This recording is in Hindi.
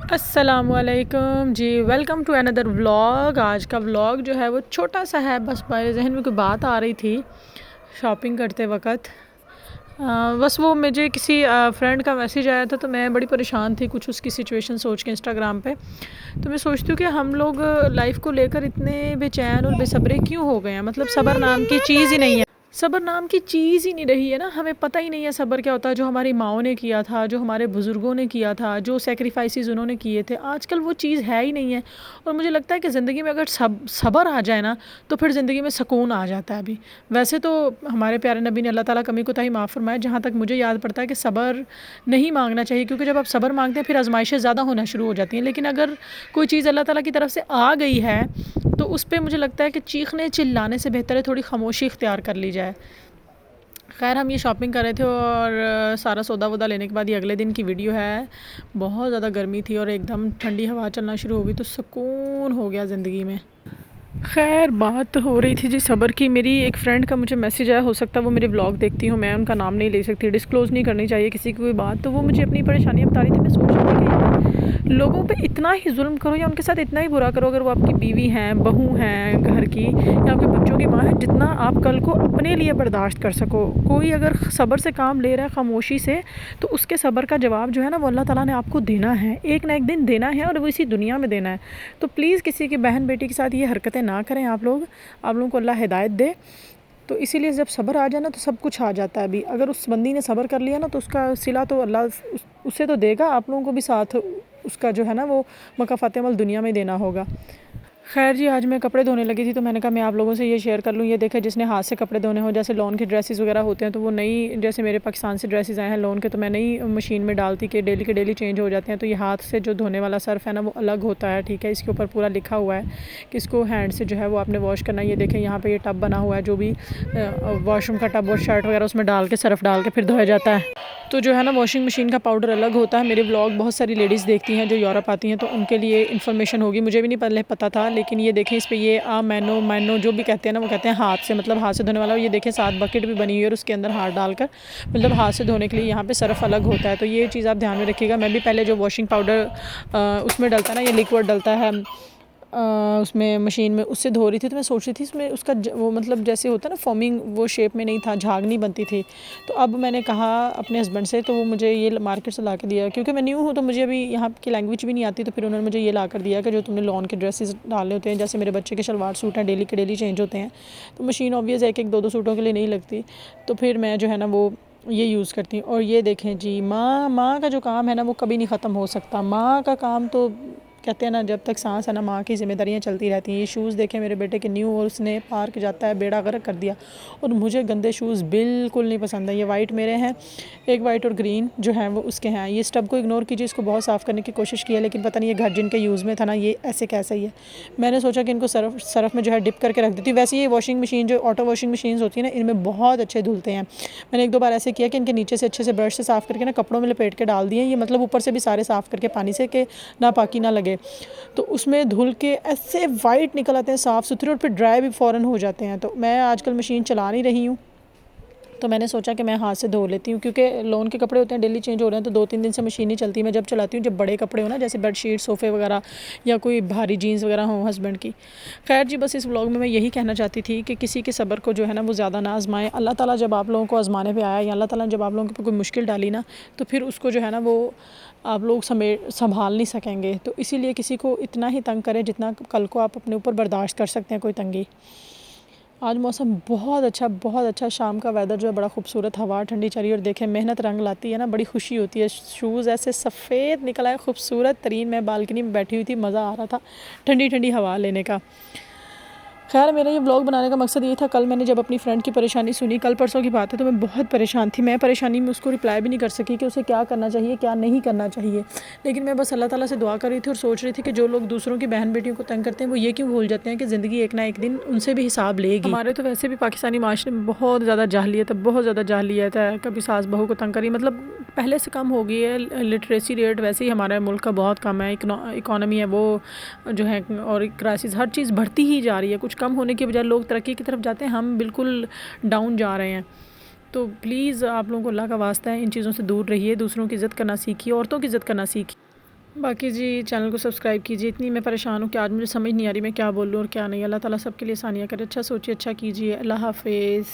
अस्सलामुअलैकुम जी, वेलकम टू अनदर व्लॉग। आज का व्लॉग जो है वो छोटा सा है, बस मेरे जहन में कोई बात आ रही थी शॉपिंग करते वक्त। बस वो मुझे किसी फ्रेंड का मैसेज आया था, तो मैं बड़ी परेशान थी कुछ उसकी सिचुएशन सोच के इंस्टाग्राम पे। तो मैं सोचती हूँ कि हम लोग लाइफ को लेकर इतने बेचैन और बेसब्रे क्यों हो गए हैं। मतलब सब्र नाम की चीज़ ही नहीं है, सब्र नाम की चीज़ ही नहीं रही है ना। हमें पता ही नहीं है सब्र क्या होता है। जो हमारी माओं ने किया था, जो हमारे बुज़ुर्गों ने किया था, जो सेक्रीफाइसेस उन्होंने किए थे, आजकल वो चीज़ है ही नहीं है। और मुझे लगता है कि ज़िंदगी में अगर सब्र आ जाए ना, तो फिर ज़िंदगी में सुकून आ जाता है। अभी वैसे तो हमारे प्यारे नबी ने अल्लाह ताला कमी कोताही माफ़ फरमाए, जहाँ तक मुझे याद पड़ता है कि सब्र नहीं मांगना चाहिए, क्योंकि जब आप सब्र मांगते हैं फिर आजमाइशें ज़्यादा होना शुरू हो जाती हैं। लेकिन अगर कोई चीज़ अल्लाह ताला की तरफ से आ गई है, तो उस पर मुझे लगता है कि चीखने चिल्लाने से बेहतर है थोड़ी खामोशी इख्तियार कर ली जाए। खैर, हम ये शॉपिंग कर रहे थे और सारा सौदा वोदा लेने के बाद ये अगले दिन की वीडियो है। बहुत ज़्यादा गर्मी थी और एकदम ठंडी हवा चलना शुरू हो गई, तो सुकून हो गया ज़िंदगी में। खैर, बात हो रही थी जी सब्र की। मेरी एक फ्रेंड का मुझे मैसेज आया, हो सकता है वो मेरे ब्लॉग देखती हूँ, मैं उनका नाम नहीं ले सकती, डिस्क्लोज़ नहीं करनी चाहिए किसी की कोई बात। तो वो मुझे अपनी परेशानियाँ बता रही थी। मैं सोच रही थी कि यार, लोगों पे इतना ही जुल्म करो या उनके साथ इतना ही बुरा करो, अगर वो आपकी बीवी हैं, बहू हैं घर की, या आपके बच्चों की माँ है, जितना आप कल को अपने लिए बर्दाश्त कर सको। कोई अगर सब्र से काम ले रहा है, खामोशी से, तो उसके सब्र का जवाब जो है ना, वो अल्लाह ताला ने आपको देना है, एक ना एक दिन देना है, और वो इसी दुनिया में देना है। तो प्लीज़ किसी की बहन बेटी के साथ ये हरकतें ना करें आप लोगों को अल्लाह हिदायत दे। तो इसीलिए जब सब्र आ जाए ना, तो सब कुछ आ जाता है। अभी अगर उस बंदी ने सब्र कर लिया ना, तो उसका सिला तो अल्लाह उससे तो देगा, आप लोगों को भी साथ उसका जो है ना वो मकाफ़ात अमल दुनिया में देना होगा। खैर जी, आज मैं कपड़े धोने लगी थी, तो मैंने कहा मैं आप लोगों से ये शेयर कर लूँ। ये देखें, जिसने हाथ से कपड़े धोने हो, जैसे लॉन के ड्रेसेस वगैरह होते हैं, तो वो नई, जैसे मेरे पाकिस्तान से ड्रेसेस आए हैं लॉन के, तो मैं नई मशीन में डालती कि डेली के डेली चेंज हो जाते हैं। तो ये हाथ से जो धोने वाला सर्फ़ है ना, वो अलग होता है, ठीक है। इसके ऊपर पूरा लिखा हुआ है कि इसको हैंड से जो है वो आपने वॉश करना है। ये देखें, यहाँ पर ये टब बना हुआ है, जो भी वॉशरूम का टब और शर्ट वगैरह उसमें डाल के सर्फ़ डाल के फिर धोया जाता है। तो जो है ना, वॉशिंग मशीन का पाउडर अलग होता है। मेरे व्लॉग बहुत सारी लेडीज़ देखती हैं जो यूरोप आती हैं, तो उनके लिए इन्फॉर्मेशन होगी, मुझे भी नहीं पहले पता था। लेकिन ये देखें, इस पे ये मैनो मैनो जो भी कहते हैं ना, वो कहते हैं हाथ से, मतलब हाथ से धोने वाला। और ये देखें, साथ बकेट भी बनी हुई है और उसके अंदर हाथ डालकर, मतलब हाथ से धोने के लिए यहाँ पे सर्फ़ अलग होता है। तो ये चीज़ आप ध्यान में रखिएगा। मैं भी पहले जो वॉशिंग पाउडर उसमें डलता है ना, ये लिक्विड डलता है उसमें मशीन में, उससे धो रही थी, तो मैं सोच रही थी इसमें उसका वो मतलब जैसे होता है ना फॉर्मिंग, वो शेप में नहीं था, झाग नहीं बनती थी। तो अब मैंने कहा अपने हस्बैंड से, तो वो मुझे ये मार्केट से ला के दिया, क्योंकि मैं न्यू हूँ, तो मुझे अभी यहाँ की लैंग्वेज भी नहीं आती। तो फिर उन्होंने मुझे ये ला कर दिया कि जो तुमने लॉन के ड्रेसेस डाले होते हैं, जैसे मेरे बच्चे के शलवार सूट हैं, डेली के डेली चेंज होते हैं, तो मशीन ऑब्वियस एक एक दो दो सूटों के लिए नहीं लगती। तो फिर मैं जो है ना वो ये यूज़ करती हूँ। और ये देखें जी, माँ का जो काम है ना, वो कभी नहीं ख़त्म हो सकता। माँ का काम तो कहते हैं ना, जब तक सांस है ना, माँ की ज़िम्मेदारियाँ चलती रहती हैं। ये शूज़ देखें मेरे बेटे के न्यू, और उसने पार्क जाता है बेड़ा गर्क कर दिया। और मुझे गंदे शूज़ बिल्कुल नहीं पसंद है। ये वाइट मेरे हैं, एक वाइट और ग्रीन जो हैं वो उसके हैं। ये स्टब को इग्नोर कीजिए, इसको बहुत साफ़ करने की कोशिश की है, लेकिन पता नहीं ये घर जिनके यूज़ में था ना, ये ऐसे कैसा ही है। मैंने सोचा कि इनको सरफ़ में जो है डिप करके रख देती हूँ। वैसे ये वॉशिंग मशीन, जो ऑटो वॉशिंग मशीन होती है ना, इनमें बहुत अच्छे धुलते हैं। मैंने एक दो बार ऐसे किया कि इनके नीचे से अच्छे से ब्रश से साफ़ करके ना कपड़ों में लपेट के डाल दिए। ये मतलब ऊपर से भी सारे साफ़ करके पानी से, कि नापाकी ना लगे। तो उसमें धुल के ऐसे वाइट निकल आते हैं, साफ़ सुथरे, और फिर ड्राई भी फ़ौरन हो जाते हैं। तो मैं आजकल मशीन चला नहीं रही हूँ, तो मैंने सोचा कि मैं हाथ से धो लेती हूँ, क्योंकि लॉन के कपड़े होते हैं डेली चेंज हो रहे हैं, तो 2-3 दिन से मशीन नहीं चलती। मैं जब चलाती हूँ, जब बड़े कपड़े हो ना, जैसे बेडशीट, सोफ़े वगैरह, या कोई भारी जीन्स वगैरह हो हस्बैंड की। खैर जी, बस इस व्लॉग में मैं यही कहना चाहती थी कि किसी के सब्र को जो है ना वो ज़्यादा ना आजमाएं। अल्लाह ताला जब आप लोगों को आजमाने पे आया, या अल्लाह ताला ने जब आप लोगों के ऊपर कोई मुश्किल डाली ना, तो फिर उसको जो है ना वो आप लोग संभाल नहीं सकेंगे। तो इसीलिए किसी को इतना ही तंग करें जितना कल को आप अपने ऊपर बर्दाश्त कर सकते हैं कोई तंगी। आज मौसम बहुत अच्छा, बहुत अच्छा। शाम का वेदर जो है बड़ा खूबसूरत, हवा ठंडी चल रही है, और देखें मेहनत रंग लाती है ना, बड़ी खुशी होती है। शूज़ ऐसे सफ़ेद निकला है, खूबसूरत तरीन। मैं बालकनी में बैठी हुई थी, मज़ा आ रहा था ठंडी ठंडी हवा लेने का। खैर, मेरा ये व्लॉग बनाने का मकसद ये था, कल मैंने जब अपनी फ्रेंड की परेशानी सुनी, कल परसों की बात है, तो मैं बहुत परेशान थी। मैं परेशानी में उसको रिप्लाई भी नहीं कर सकी कि उसे क्या करना चाहिए, क्या नहीं करना चाहिए। लेकिन मैं बस अल्लाह ताला से दुआ कर रही थी और सोच रही थी कि जो लोग दूसरों की बहन बेटियों को तंग करते हैं, वो ये क्यों भूल जाते हैं कि ज़िंदगी एक ना एक दिन उनसे भी हिसाब लेगी। हमारे तो वैसे भी पाकिस्तानी माशरे में बहुत ज़्यादा जाहलियत है, बहुत ज़्यादा जाहलियत है। कभी सास बहू को तंग करी, मतलब पहले से कम हो गई है। लिटरेसी रेट वैसे ही हमारे मुल्क का बहुत कम है। इकॉनमी है वो जो है, और क्राइसिस, हर चीज़ बढ़ती ही जा रही है। कुछ कम होने के बजाय लोग तरक्की की तरफ जाते हैं, हम बिल्कुल डाउन जा रहे हैं। तो प्लीज़ आप लोगों को अल्लाह का वास्ता है, इन चीज़ों से दूर रहिए, दूसरों की इज़्ज़त करना सीखिए, औरतों की इज़्ज़त करना सीखिए। बाकी जी चैनल को सब्सक्राइब कीजिए। इतनी मैं परेशान हूँ कि आज मुझे समझ नहीं आ रही मैं क्या बोलूँ और क्या नहीं। अल्लाह ताला सबके लिए आसानियाँ करे। अच्छा सोचिए, अच्छा कीजिए। अल्लाह हाफिज़।